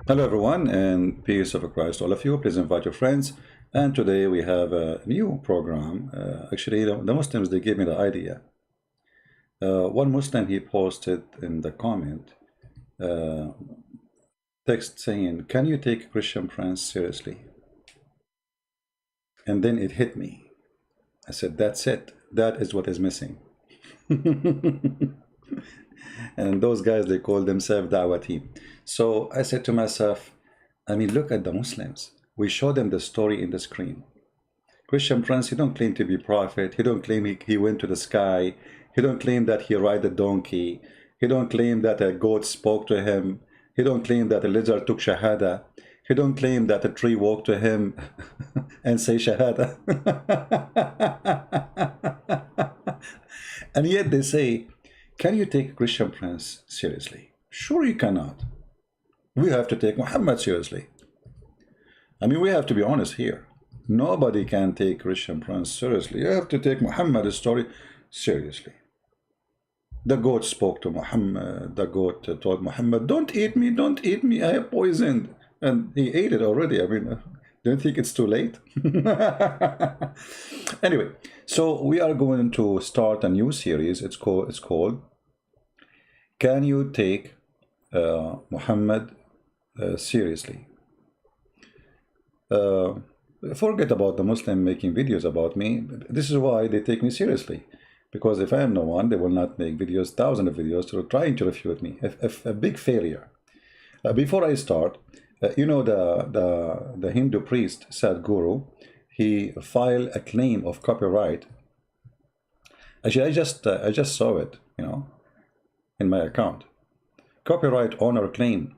Hello, everyone, and peace of Christ, all of you. Please invite your friends. And today we have a new program. Actually, the Muslims, they gave me the idea. One Muslim, he posted in the comment uh, text saying, "Can you take Christian Prince seriously?" And then it hit me. I said, "That's it. That is what is missing." And those guys, they call themselves Dawah team. So I said to myself, I mean, look at the Muslims. We show them the story in the screen. Christian Prince, he don't claim to be prophet. He don't claim he went to the sky. He don't claim that he ride a donkey. He don't claim that a goat spoke to him. He don't claim that a lizard took shahada. He don't claim that a tree walked to him and say shahada. And yet they say, can you take Christian Prince seriously? Sure you cannot. We have to take Muhammad seriously. I mean, we have to be honest here. Nobody can take Christian Prince seriously. You have to take Muhammad's story seriously. The goat spoke to Muhammad. The goat told Muhammad, don't eat me, don't eat me, I have poisoned. And he ate it already. I mean, don't think it's too late? Anyway, so we are going to start a new series. It's called Can You Take Muhammad seriously? Forget about the Muslim making videos about me. This is why they take me seriously. Because if I am no one, they will not make videos, thousands of videos, to trying to refute me. A big failure. Before I start, you know the Hindu priest Sadhguru, he filed a claim of copyright. Actually, I just saw it, you know, in my account. Copyright owner claim.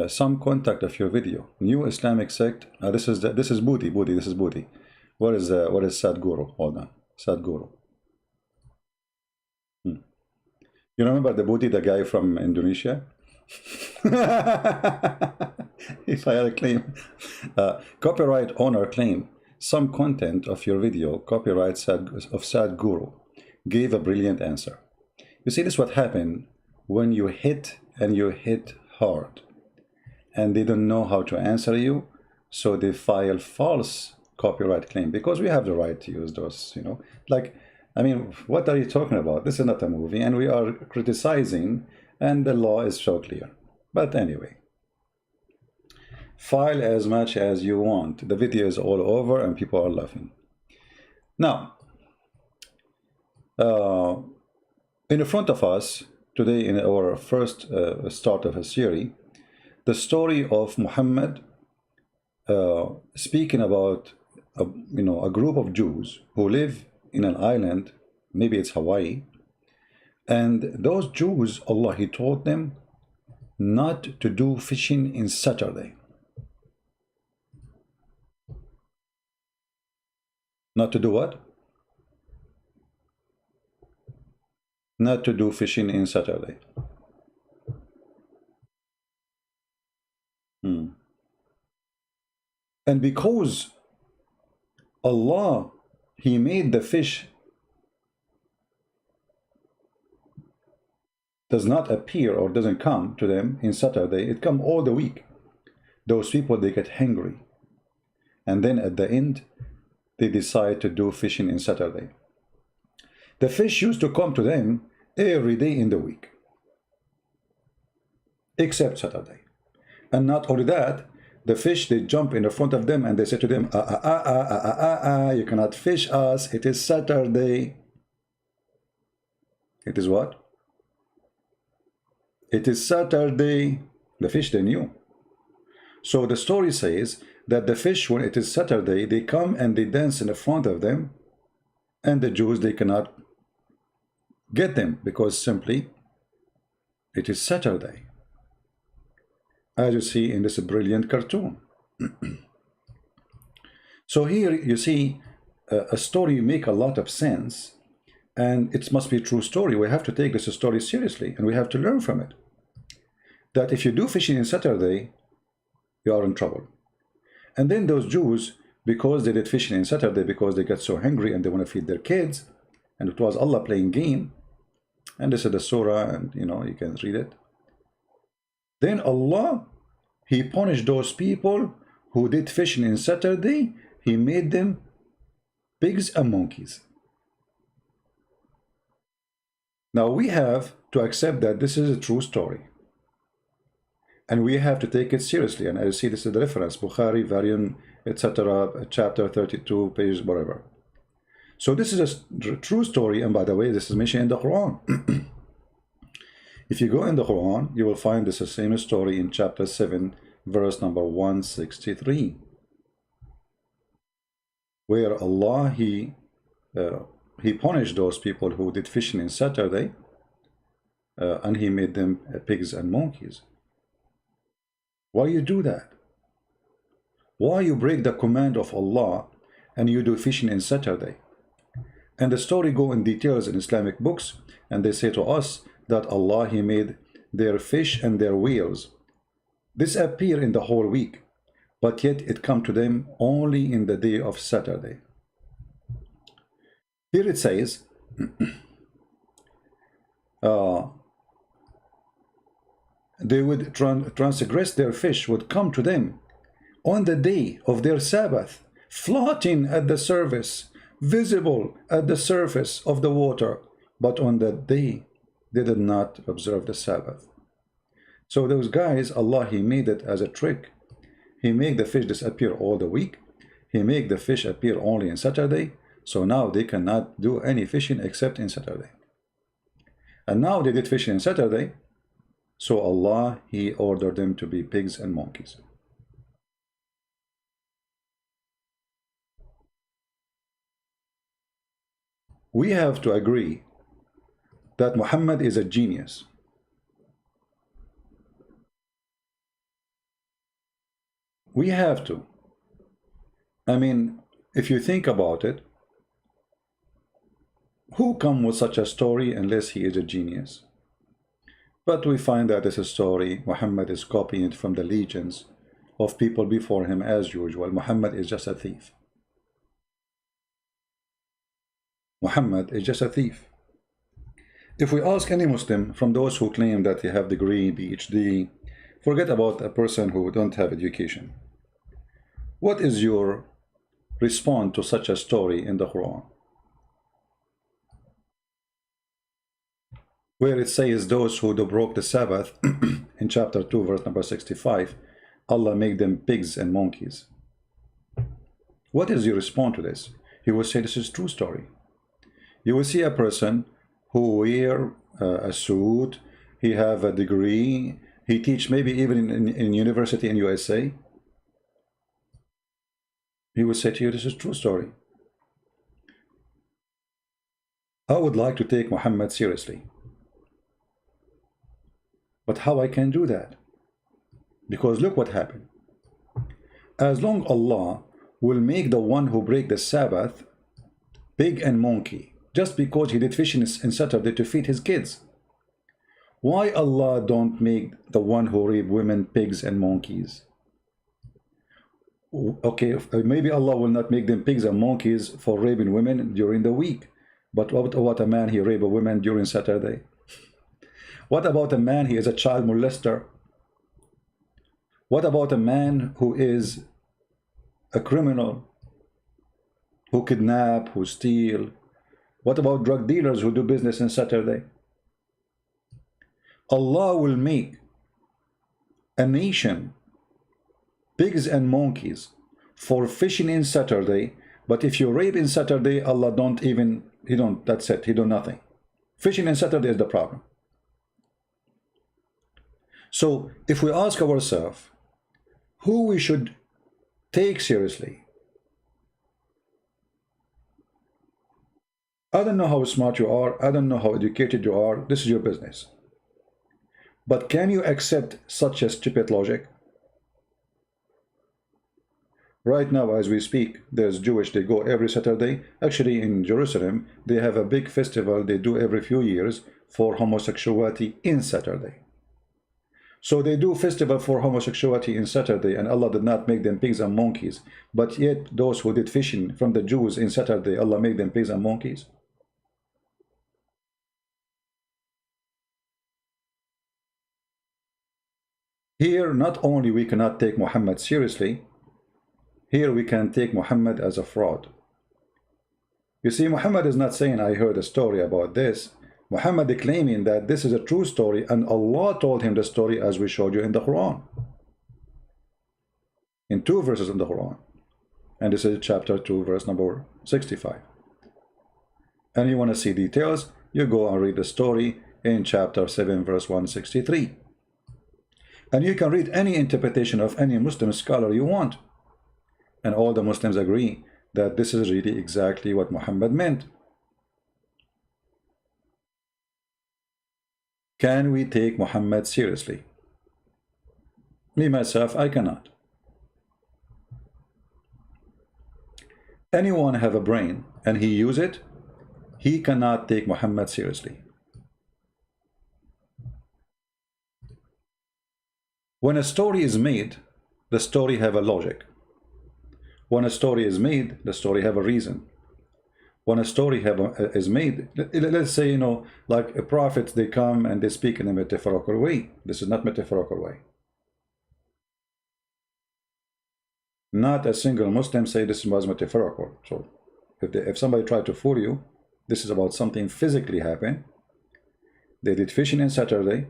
Some contact of your video. New Islamic sect. This is Budi. This is Budi. What is Sadhguru? Hold on. Sadhguru. You remember the Budi, the guy from Indonesia? He filed a claim. Copyright owner claim. Some content of your video, copyright of Sadhguru, gave a brilliant answer. You see, this is what happened when you hit and you hit hard. And they don't know how to answer you, so they file false copyright claim because we have the right to use those, you know. Like, I mean, what are you talking about? This is not a movie, and we are criticizing, and the law is so clear. But anyway, file as much as you want. The video is all over, and people are laughing. Now, in front of us today, in our first start of a series, the story of Muhammad speaking about a group of Jews who live in an island, maybe it's Hawaii, and those Jews, Allah, he told them not to do fishing in Saturday. Not to do what? Not to do fishing in Saturday. And because Allah, he made the fish does not appear or doesn't come to them in Saturday, it come all the week. Those people, they get hungry. And then at the end, they decide to do fishing in Saturday. The fish used to come to them every day in the week, except Saturday. And not only that, the fish, they jump in the front of them and they say to them, you cannot fish us, it is Saturday. It is what? It is Saturday. The fish, they knew. So the story says that the fish, when it is Saturday, they come and they dance in the front of them, and the Jews, they cannot get them because simply it is Saturday, as you see in this brilliant cartoon. So here you see a story make a lot of sense, and it must be a true story. We have to take this story seriously, and we have to learn from it. That if you do fishing in Saturday, you are in trouble. And then those Jews, because they did fishing in Saturday, because they get so hungry and they want to feed their kids, and it was Allah playing game, and this is the surah, and you know, you can read it. Then Allah, He punished those people who did fishing in Saturday. He made them pigs and monkeys. Now we have to accept that this is a true story. And we have to take it seriously. And I see this is the reference, Bukhari, Variant, etc., chapter 32, page whatever. So this is a true story. And by the way, this is mentioned in the Quran. If you go in the Quran, you will find this same story in chapter 7, verse number 163. Where Allah, He punished those people who did fishing in Saturday. And He made them pigs and monkeys. Why you do that? Why you break the command of Allah and you do fishing in Saturday? And the story go in details in Islamic books, and they say to us that Allah, He made their fish and their whales disappear in the whole week, but yet it come to them only in the day of Saturday. Here it says, they would transgress, their fish would come to them on the day of their Sabbath, floating at the surface, visible at the surface of the water, but on that day they did not observe the Sabbath. So those guys, Allah, He made it as a trick. He made the fish disappear all the week. He made the fish appear only on Saturday. So now they cannot do any fishing except in Saturday. And now they did fishing on Saturday. So Allah, He ordered them to be pigs and monkeys. We have to agree that Muhammad is a genius. We have to. I mean, if you think about it, who come with such a story unless he is a genius? But we find that this story, Muhammad is copying it from the legions of people before him as usual. Muhammad is just a thief. Muhammad is just a thief. If we ask any Muslim, from those who claim that they have degree, PhD, forget about a person who don't have education. What is your response to such a story in the Quran? Where it says those who broke the Sabbath, in chapter 2, verse number 65, Allah made them pigs and monkeys. What is your response to this? You will say this is true story. You will see a person who wear a suit, he have a degree, he teach maybe even in university in USA. He will say to you, this is true story. I would like to take Muhammad seriously. But how I can do that? Because look what happened. As long Allah will make the one who break the Sabbath pig and monkey, just because he did fishing in Saturday to feed his kids. Why Allah don't make the one who rape women pigs and monkeys? Okay, maybe Allah will not make them pigs and monkeys for raping women during the week. But what a man, he rape a woman during Saturday? What about a man, he is a child molester? What about a man who is a criminal, who kidnap, who steal? What about drug dealers who do business on Saturday? Allah will make a nation pigs and monkeys for fishing in Saturday, but if you rape in Saturday, Allah don't even, that's it, he do nothing. Fishing in Saturday is the problem. So if we ask ourselves who we should take seriously, I don't know how smart you are, I don't know how educated you are, this is your business. But can you accept such a stupid logic? Right now, as we speak, there's Jewish, they go every Saturday. Actually, in Jerusalem, they have a big festival they do every few years for homosexuality in Saturday. So they do festival for homosexuality in Saturday, and Allah did not make them pigs and monkeys. But yet, those who did fishing from the Jews in Saturday, Allah made them pigs and monkeys. Here, not only we cannot take Muhammad seriously, here we can take Muhammad as a fraud. You see, Muhammad is not saying, I heard a story about this. Muhammad is claiming that this is a true story, and Allah told him the story as we showed you in the Quran. In 2 verses in the Quran. And this is chapter 2, verse number 65. And you want to see details, you go and read the story in chapter 7, verse 163. And you can read any interpretation of any Muslim scholar you want. And all the Muslims agree that this is really exactly what Muhammad meant. Can we take Muhammad seriously? Me, myself, I cannot. Anyone have a brain and he use it, he cannot take Muhammad seriously. When a story is made, the story have a logic. When a story is made, the story have a reason. When a story is made, let's say, you know, like a prophet, they come and they speak in a metaphorical way. This is not metaphorical way. Not a single Muslim say this was metaphorical. So if somebody tried to fool you, this is about something physically happen. They did fishing on Saturday,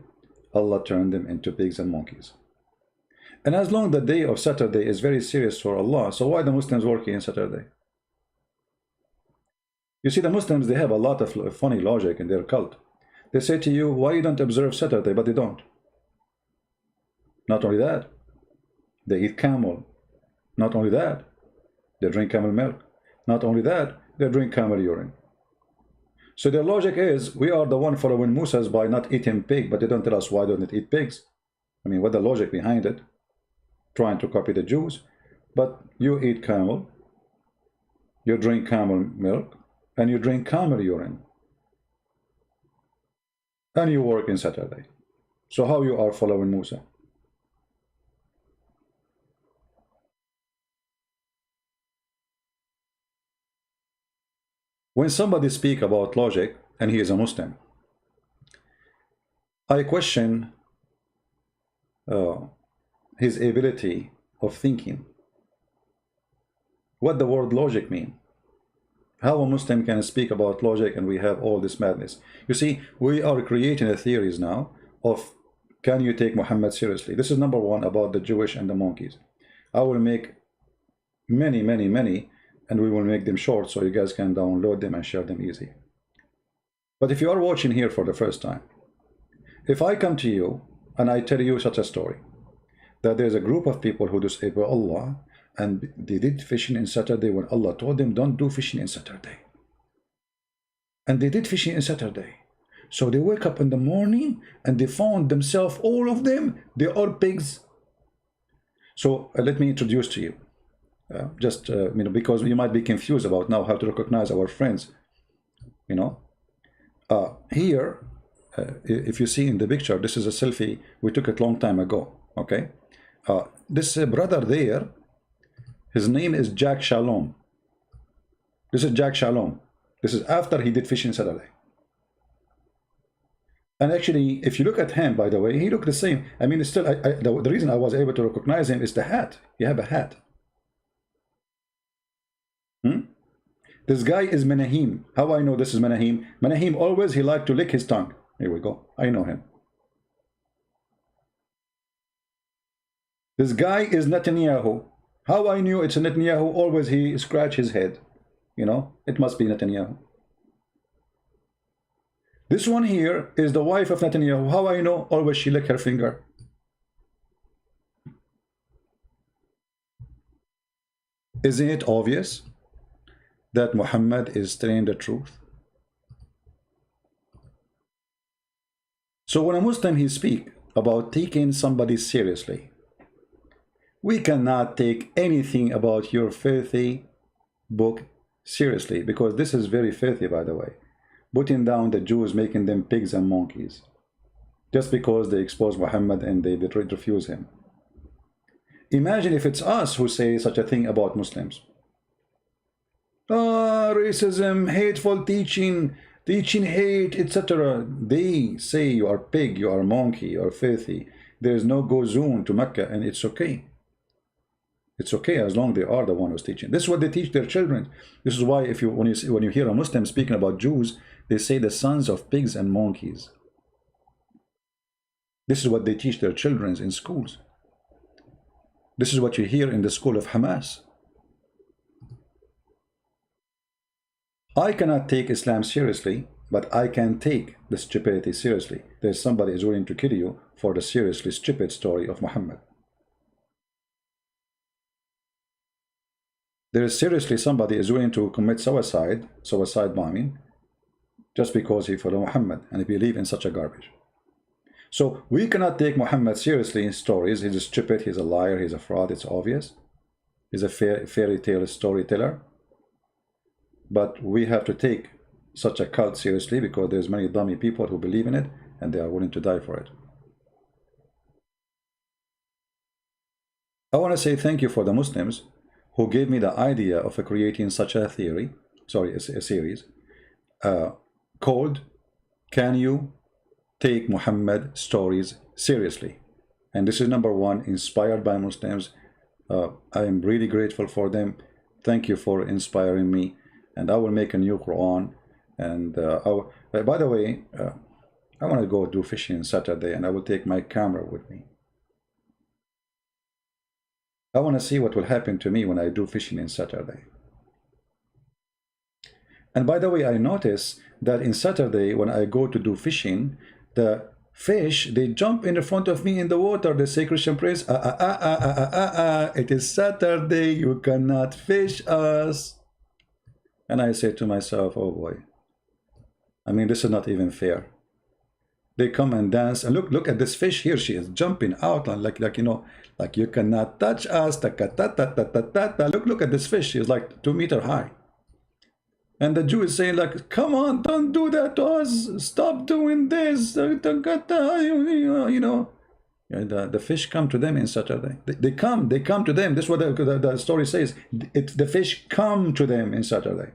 Allah turned them into pigs and monkeys. And as long the day of Saturday is very serious for Allah, so why the Muslims working on Saturday? You see, the Muslims, they have a lot of funny logic in their cult. They say to you, why you don't observe Saturday? But they don't. Not only that, they eat camel. Not only that, they drink camel milk. Not only that, they drink camel urine. So their logic is, we are the one following Moses by not eating pig, but they don't tell us why they don't eat pigs. I mean, what the logic behind it? Trying to copy the Jews. But you eat camel, you drink camel milk, and you drink camel urine. And you work in Saturday. So how you are following Musa? When somebody speak about logic, and he is a Muslim, I question his ability of thinking. What the word logic mean? How a Muslim can speak about logic and we have all this madness? You see, we are creating a theories now of, can you take Muhammad seriously? This is number one about the Jewish and the monkeys. I will make many, and we will make them short so you guys can download them and share them easy. But if you are watching here for the first time, if I come to you and I tell you such a story, that there's a group of people who disable Allah, and they did fishing in Saturday when Allah told them don't do fishing in Saturday. And they did fishing in Saturday. So they wake up in the morning and they found themselves, all of them, they are pigs. So let me introduce to you. You know, because you might be confused about now how to recognize our friends. You know, here, if you see in the picture, this is a selfie we took it long time ago. Okay, this brother there, his name is Jack Shalom. This is Jack Shalom. This is after he did fishing Saturday. And actually, if you look at him, by the way, he looked the same. I mean, still, the reason I was able to recognize him is the hat. You have a hat. This guy is Menahim. How I know this is Menahim? Menahim always, he liked to lick his tongue. Here we go. I know him. This guy is Netanyahu. How I knew it's Netanyahu? Always he scratch his head. You know, it must be Netanyahu. This one here is the wife of Netanyahu. How I know? Always she lick her finger. Isn't it obvious that Muhammad is telling the truth? So when a Muslim he speak about taking somebody seriously, we cannot take anything about your filthy book seriously, because this is very filthy, by the way. Putting down the Jews, making them pigs and monkeys, just because they expose Muhammad and they refuse him. Imagine if it's us who say such a thing about Muslims. Racism, hateful teaching hate, etc. They say you are pig, you are monkey, you are filthy. there is no go zone to Mecca, and it's okay. It's okay as long as they are the one who's teaching. This is what they teach their children. This is why if you when you hear a Muslim speaking about Jews, they say the sons of pigs and monkeys. This is what they teach their children in schools. This is what you hear in the school of Hamas. I cannot take Islam seriously, but I can take the stupidity seriously. There's somebody is willing to kill you for the seriously stupid story of Muhammad. There is seriously somebody is willing to commit suicide bombing, just because he followed Muhammad and he believe in such a garbage. So we cannot take Muhammad seriously in stories. He's stupid, he's a liar, he's a fraud, it's obvious. He's a fairy tale storyteller. But we have to take such a cult seriously because there's many dummy people who believe in it and they are willing to die for it. I want to say thank you for the Muslims who gave me the idea of creating such a theory, sorry, a series, called Can You Take Muhammad Stories Seriously? And this is number one, inspired by Muslims. I am really grateful for them. Thank you for inspiring me. And I will make a new Quran. And by the way, I want to go do fishing on Saturday, and I will take my camera with me. I want to see what will happen to me when I do fishing on Saturday. And by the way, I notice that in Saturday, when I go to do fishing, the fish, they jump in front of me in the water. They say, Christian Prince, it is Saturday, you cannot fish us. And I say to myself, oh boy, I mean, this is not even fair. They come and dance, and look at this fish here. She is jumping out like you know, like you cannot touch us. Look at this fish. She is like 2 meters high. And the Jew is saying like, come on, don't do that to us. Stop doing this. You know. And the fish come to them in Saturday. They come to them. This is what the story says. The fish come to them in Saturday.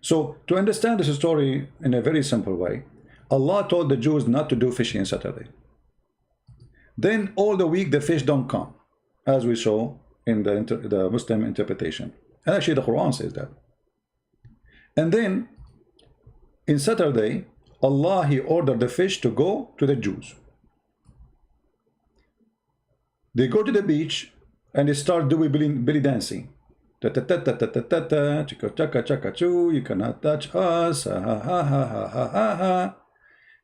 So to understand this story in a very simple way, Allah told the Jews not to do fishing on Saturday. Then all the week the fish don't come, as we saw in the Muslim interpretation. And actually the Quran says that. And then in Saturday, Allah, He ordered the fish to go to the Jews. They go to the beach and they start doing belly dancing. You cannot touch us.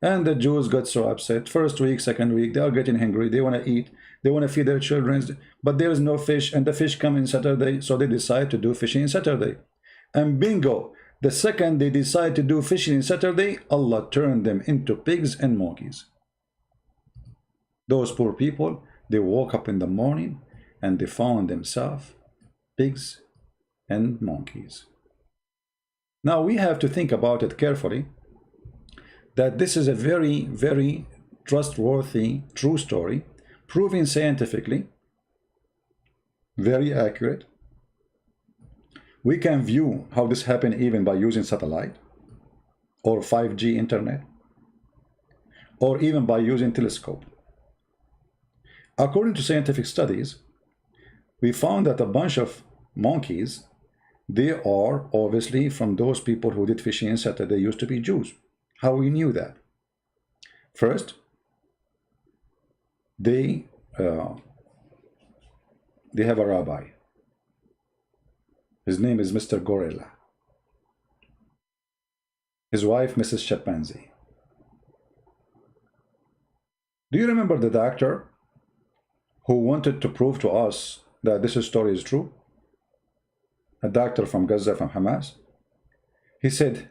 And the Jews got so upset. First week, second week, they are getting hungry. They want to eat. They want to feed their children. But there is no fish, and the fish come in Saturday. So they decide to do fishing in Saturday. And bingo, the second they decide to do fishing in Saturday, Allah turned them into pigs and monkeys. Those poor people, they woke up in the morning and they found themselves pigs and monkeys. Now we have to think about it carefully, that this is a very, very trustworthy, true story, proven scientifically, very accurate. We can view how this happened even by using satellite or 5G internet, or even by using telescope. According to scientific studies, we found that a bunch of monkeys, they are obviously from those people who did fishing in Saturday used to be Jews. How we knew that? First, they have a rabbi. His name is Mr. Gorilla. His wife, Mrs. Chimpanzee. Do you remember the doctor who wanted to prove to us that this story is true? A doctor from Gaza, from Hamas. He said,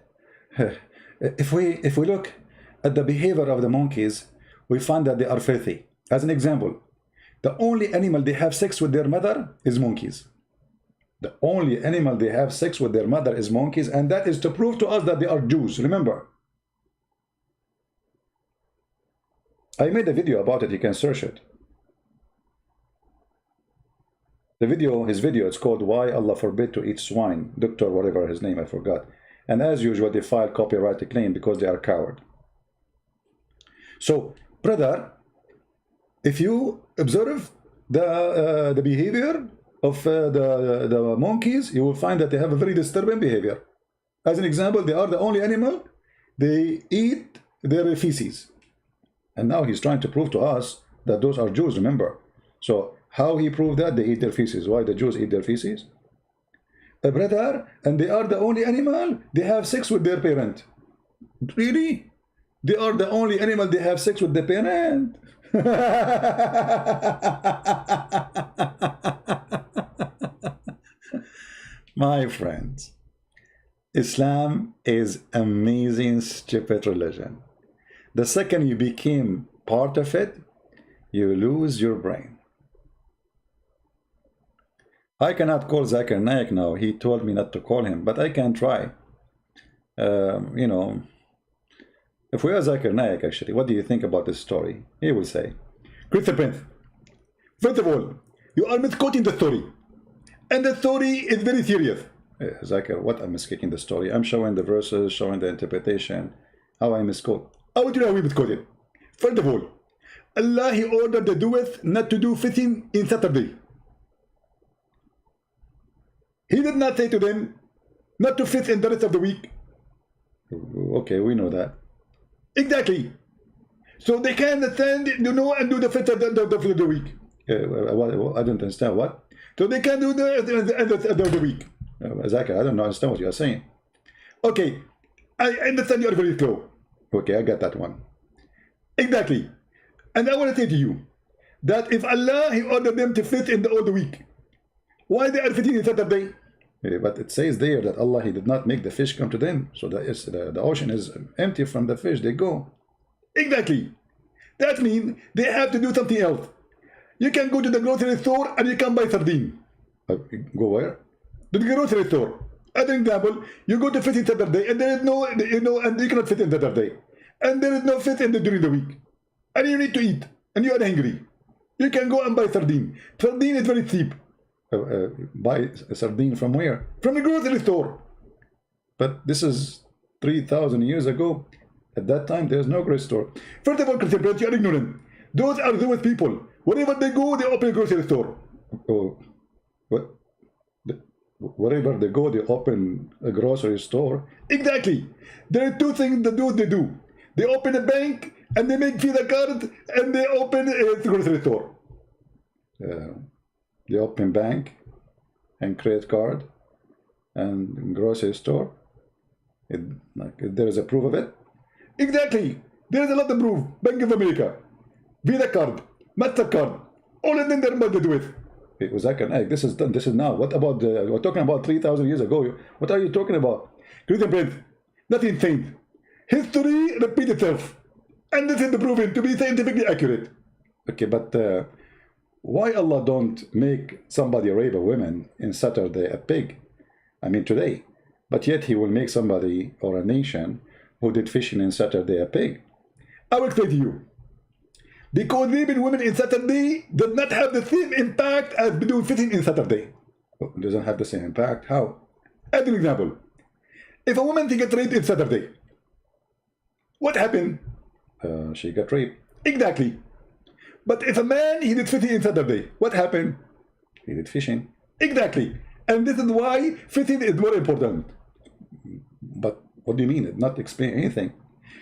if we look at the behavior of the monkeys, we find that they are filthy. As an example, the only animal they have sex with their mother is monkeys. The only animal they have sex with their mother is monkeys, and that is to prove to us that they are Jews. Remember, I made a video about it. You can search it. The video, his video, it's called Why Allah Forbid to Eat Swine. Doctor, whatever his name, I forgot. And as usual, they filed copyright claim because they are coward. So, brother, if you observe the behavior of the monkeys, you will find that they have a very disturbing behavior. As an example, they are the only animal, they eat their feces. And now he's trying to prove to us that those are Jews, remember. So how he proved that? They eat their feces. Why the Jews eat their feces? A brother, and they are the only animal, they have sex with their parent. Really? They are the only animal, they have sex with the parent? My friends, Islam is amazing, stupid religion. The second you became part of it, you lose your brain. I cannot call Zakir Naik now. He told me not to call him, but I can try. You know, if we are Zakir Naik, actually, what do you think about this story? He will say, Christian Prince, first of all, you are misquoting the story. And the story is very serious. Zakir, what I'm misquoting the story? I'm showing the verses, showing the interpretation. How I misquote? I want you to know how we misquoted. First of all, Allah, He ordered the doers not to do fitting in Saturday. He did not say to them not to fit in the rest of the week. Okay, we know that. Exactly. So they can stand, you know, and do the fit of the week. I don't understand what. So they can do the end of the week. Zakir, I don't understand what you are saying. Okay, I understand you are very slow. Okay, I got that one. Exactly. And I want to say to you that if Allah, He ordered them to fit in all the week, why they are fitting in Saturday? But it says there that Allah, He did not make the fish come to them. So the ocean is empty from the fish. They go. Exactly. That means they have to do something else. You can go to the grocery store and you can buy sardine. Go where? To the grocery store. As an example, you go to fit in Saturday and there is no, you know, and you cannot fit in Saturday. And there is no fit in during the week. And you need to eat. And you are hungry. You can go and buy sardine. Sardine is very cheap. Buy sardine from where? From the grocery store. But this is 3,000 years ago. At that time, there's no grocery store. First of all, Christian Prince, you are ignorant. Those are Jewish people. Wherever they go, they open a grocery store. Oh, what? Wherever they go, they open a grocery store. Exactly. There are two things that they do. They open a bank and they make Visa card and they open a grocery store. They open bank and credit card and grocery store. There is a proof of it. Exactly. There is a lot of proof. Bank of America, Visa card, MasterCard, all of them they're about to do it. It was like an egg. This is done. This is now. What about we're talking about 3,000 years ago? What are you talking about? Christian Prince, nothing changed. History repeats itself. And this is proven to be scientifically accurate. Okay, but why Allah don't make somebody rape a woman in Saturday a pig? I mean today. But yet He will make somebody or a nation who did fishing in Saturday a pig. I will explain to you. Because raping women in Saturday does not have the same impact as doing fishing in Saturday. It doesn't have the same impact? How? As an example, if a woman gets raped in Saturday, what happened? She got raped. Exactly. But if a man, he did fishing in Saturday, what happened? He did fishing. Exactly. And this is why fishing is more important. But what do you mean? It not explain anything.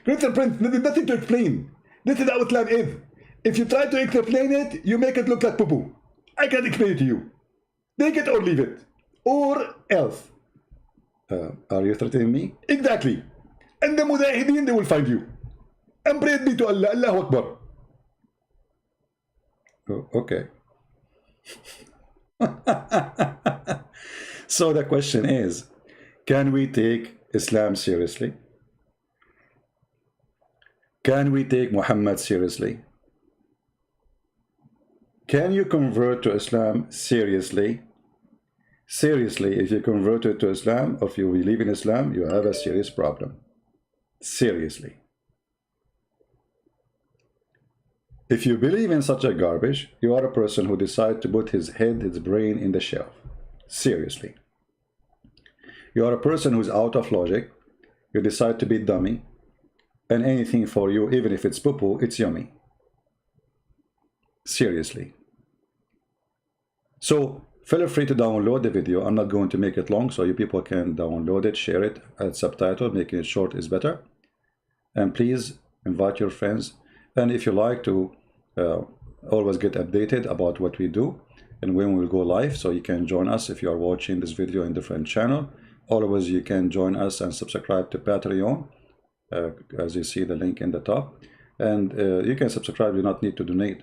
Christian Prince, there is nothing to explain. This is how Islam is. If you try to explain it, you make it look like poo-poo. I can't explain it to you. Take it or leave it. Or else. Are you threatening me? Exactly. And the Mujahideen, they will find you. And praise be to Allah. Allahu Akbar. Oh, okay. So the question is, can we take Islam seriously? Can we take Muhammad seriously? Can you convert to Islam seriously? Seriously, if you converted to Islam, or if you believe in Islam, you have a serious problem. Seriously. If you believe in such a garbage, you are a person who decides to put his head, his brain in the shelf. Seriously. You are a person who's out of logic. You decide to be dummy. And anything for you, even if it's poo-poo, it's yummy. Seriously. So feel free to download the video. I'm not going to make it long, so you people can download it, share it, add subtitle. Making it short is better. And please invite your friends. And if you like to always get updated about what we do and when we'll go live, so you can join us if you are watching this video in different channel. Always you can join us and subscribe to Patreon, as you see the link in the top. And you can subscribe, you don't need to donate,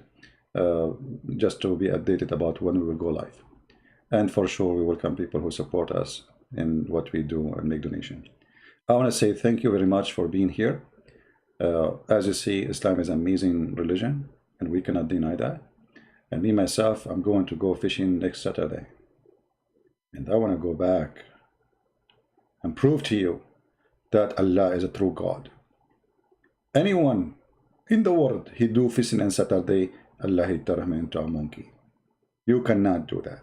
just to be updated about when we will go live. And for sure, we welcome people who support us in what we do and make donations. I want to say thank you very much for being here. As you see, Islam is an amazing religion, and we cannot deny that. And me, myself, I'm going to go fishing next Saturday. And I want to go back and prove to you that Allah is a true God. Anyone in the world, he do fishing on Saturday, Allah he turn him into a monkey. You cannot do that.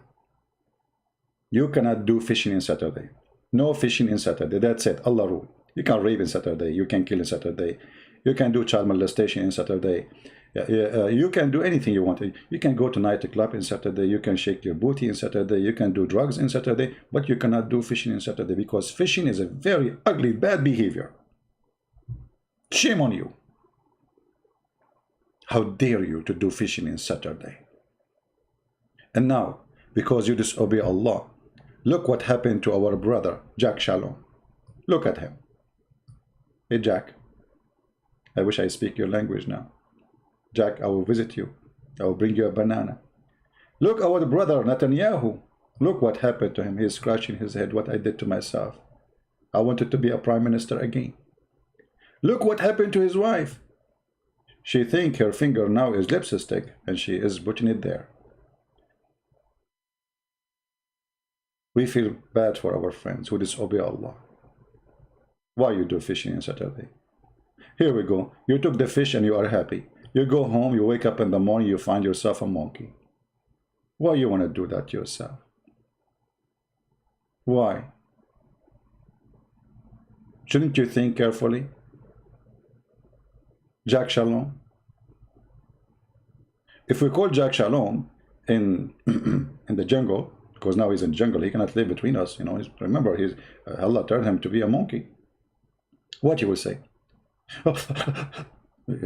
You cannot do fishing in Saturday. No fishing in Saturday. That's it. Allah rule. You can rape in Saturday. You can kill in Saturday. You can do child molestation in Saturday. You can do anything you want. You can go to nightclub in Saturday. You can shake your booty in Saturday. You can do drugs in Saturday. But you cannot do fishing in Saturday, because fishing is a very ugly, bad behavior. Shame on you. How dare you to do fishing in Saturday? And now, because you disobey Allah, look what happened to our brother, Jack Shalom. Look at him. Hey, Jack. I wish I speak your language now. Jack, I will visit you. I will bring you a banana. Look, our brother, Netanyahu. Look what happened to him. He's scratching his head. What I did to myself. I wanted to be a prime minister again. Look what happened to his wife. She thinks her finger now is lipstick, and she is putting it there. We feel bad for our friends who disobey Allah. Why you do fishing on Saturday? Here we go. You took the fish and you are happy. You go home, you wake up in the morning, you find yourself a monkey. Why you want to do that to yourself? Why? Shouldn't you think carefully? Jack Shalom. If we call Jack Shalom in in the jungle, because now he's in the jungle, he cannot live between us. You know, remember, Allah turned him to be a monkey. What you will say?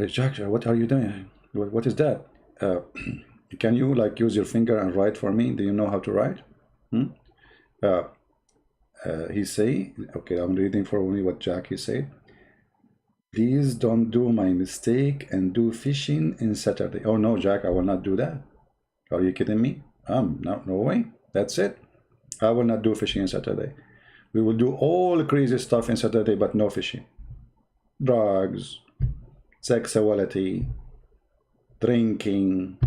Jack, what are you doing? What is that? Can you like use your finger and write for me? Do you know how to write? He say, okay, I'm reading for me what Jack he said. Please don't do my mistake and do fishing in Saturday. Oh no, Jack, I will not do that. Are you kidding me? No way. That's it. I will not do fishing on Saturday. We will do all crazy stuff in Saturday, but no fishing. Drugs, sexuality, drinking,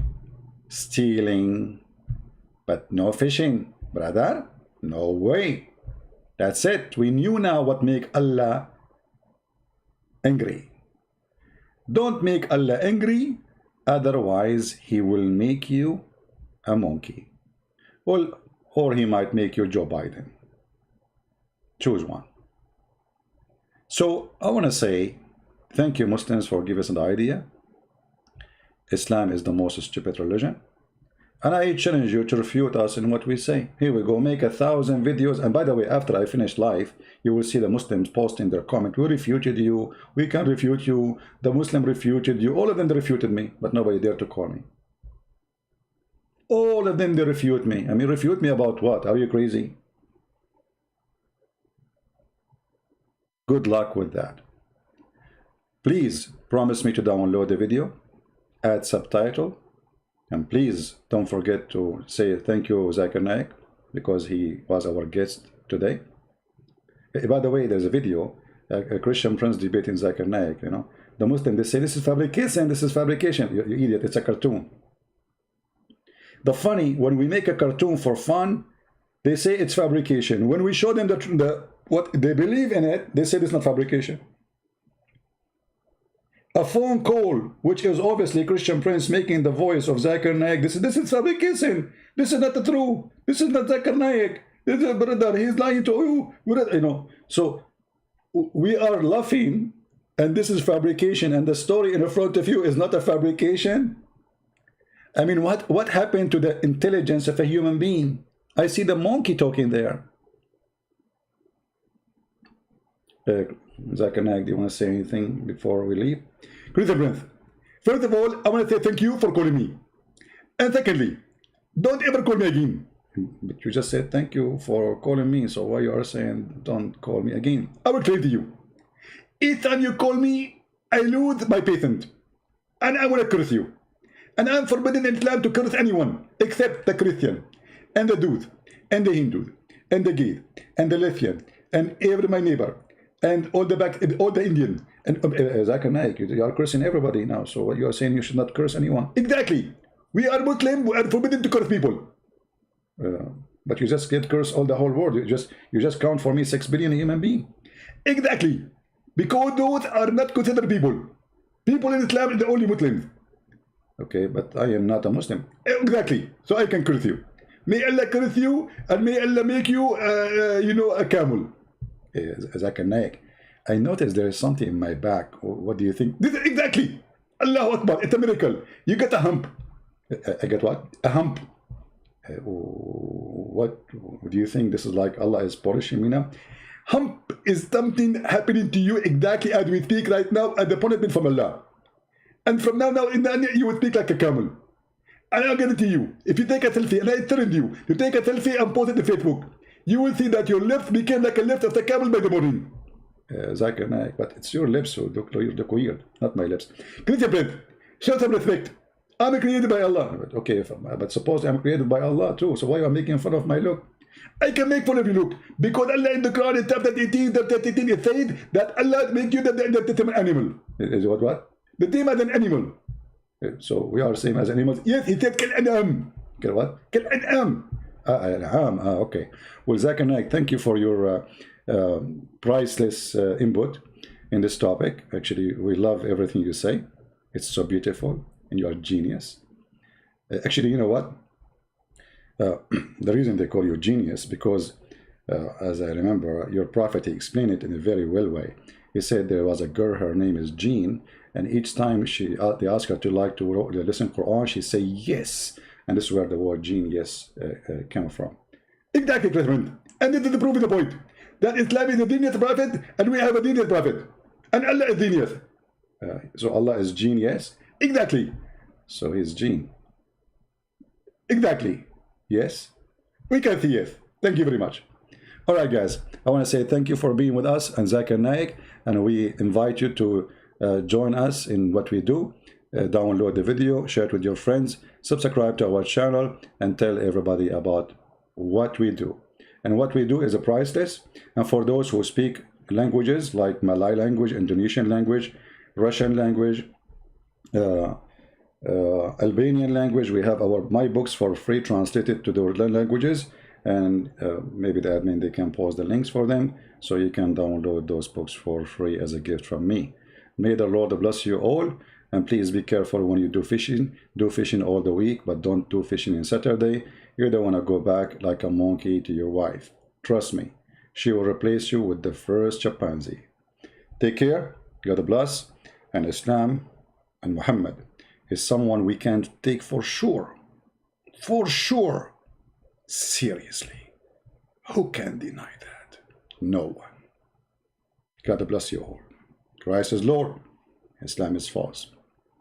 stealing, but no fishing, brother. No way. That's it. We knew now what make Allah angry. Don't make Allah angry, otherwise he will make you a monkey. Well, or he might make you Joe Biden. Choose one. So I want to say thank you, Muslims, for giving us an idea. Islam is the most stupid religion. And I challenge you to refute us in what we say. Here we go, make 1,000 videos. And by the way, after I finish live, you will see the Muslims posting their comment. We refuted you. We can refute you. The Muslim refuted you. All of them refuted me, but nobody dared to call me. All of them, they refute me. I mean, refute me about what? Are you crazy? Good luck with that. Please promise me to download the video, add subtitle, and please don't forget to say thank you, Zakir Naik, because he was our guest today. By the way, there's a video, a Christian prince debating Zakir Naik, you know. The Muslim, they say this is fabrication, this is fabrication. You idiot, it's a cartoon. The funny, when we make a cartoon for fun, they say it's fabrication. When we show them what they believe in it, they say it's not fabrication. A phone call, which is obviously Christian prince making the voice of Zakir Naik. This is fabrication. This is not the truth. This is not Zakir Naik. This is brother. He's lying to you. You know. So we are laughing and this is fabrication, and the story in front of you is not a fabrication. I mean, what happened to the intelligence of a human being? I see the monkey talking there. Zakir Naik, do you want to say anything before we leave? Christian Prince, first of all, I want to say thank you for calling me. And secondly, don't ever call me again. But you just said thank you for calling me, so why you are saying don't call me again? I will claim to you. Each time you call me, I lose my patent. And I want to curse you. And I'm forbidden in Islam to curse anyone except the Christian, and the Druze, and the Hindu, and the gay, and the lesbian, and every my neighbor, and all the Indian. And Zakir Naik, you are cursing everybody now. So what you are saying, you should not curse anyone. Exactly. We are Muslim. We are forbidden to curse people. But you just get cursed all the whole world. You just count for me 6 billion human beings. Exactly. Because those are not considered people. People in Islam are the only Muslims. Okay, but I am not a Muslim. Exactly. So I can curse you. May Allah curse you, and may Allah make you, a camel. Zakir Naik, I noticed there is something in my back. What do you think? This is exactly. Allahu Akbar. It's a miracle. You get a hump. I get what? A hump. What do you think? This is like Allah is polishing me now? Hump is something happening to you exactly as we speak right now, at the punishment from Allah. And from now in the end, you will speak like a camel. And I'll guarantee you, if you take a selfie, and I tell you to take a selfie and post it to Facebook, you will see that your lips became like a lips of the camel by the morning. Zakir Naik, but it's your lips who look weird, not my lips. Christian Prince, show some respect. I'm created by Allah. But okay, but suppose I'm created by Allah too, so why are you making fun of my look? I can make fun of your look because Allah in the Quran in chapter 18, it said that Allah make you the same animal. Is what? The same as an animal. So we are same as animals. Yes, he said Kal an'am. Kal what? Kal an'am. Okay. Well, Zakir Naik, thank you for your priceless input in this topic. Actually, we love everything you say. It's so beautiful, and you are genius. Actually, you know what? The reason they call you genius, because as I remember, your prophet, he explained it in a very well way. He said there was a girl, her name is Jean, and each time they asked her to listen Quran, she say yes. And this is where the word genius came from. Exactly, President. And this is the proof of the point. That Islam is a genius prophet, and we have a genius prophet. And Allah is genius. So Allah is genius? Exactly. So he's Gene. Exactly. Yes? We can see yes. Thank you very much. All right, guys. I want to say thank you for being with us and Zakir Naik. And we invite you to join us in what we do. Download the video, share it with your friends, subscribe to our channel, and tell everybody about what we do. And what we do is a priceless. And for those who speak languages like Malay language, Indonesian language, Russian language, Albanian language, we have my books for free translated to the languages, and maybe the admin, they can post the links for them, so you can download those books for free as a gift from me. May the Lord bless you all, and please be careful when you do fishing. Do fishing all the week, but don't do fishing on Saturday. You don't want to go back like a monkey to your wife. Trust me, she will replace you with the first chimpanzee. Take care, God bless, and Islam and Muhammad is someone we can't take for sure. For sure. Seriously. Who can deny that? No one. God bless you all. Christ is Lord. Islam is false.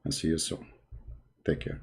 And see you soon. Take care.